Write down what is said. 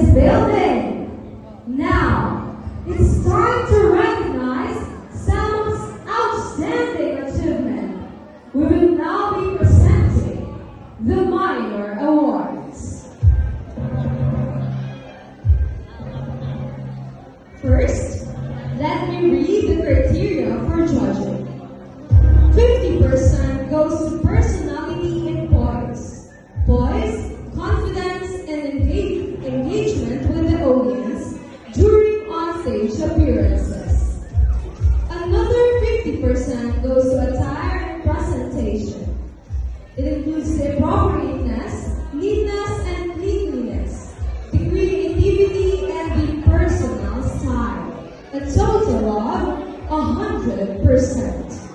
this building. Now, it's time to recognize some outstanding achievement. We will now be presenting the minor awards. First, let me read the criteria for judging. 50% goes to personality in poise. Poise, confidence, and engagement with the audience during on-stage appearances. Another 50% goes to attire and presentation. It includes the appropriateness, neatness, and cleanliness, the creativity, and the personal style. A total of 100%.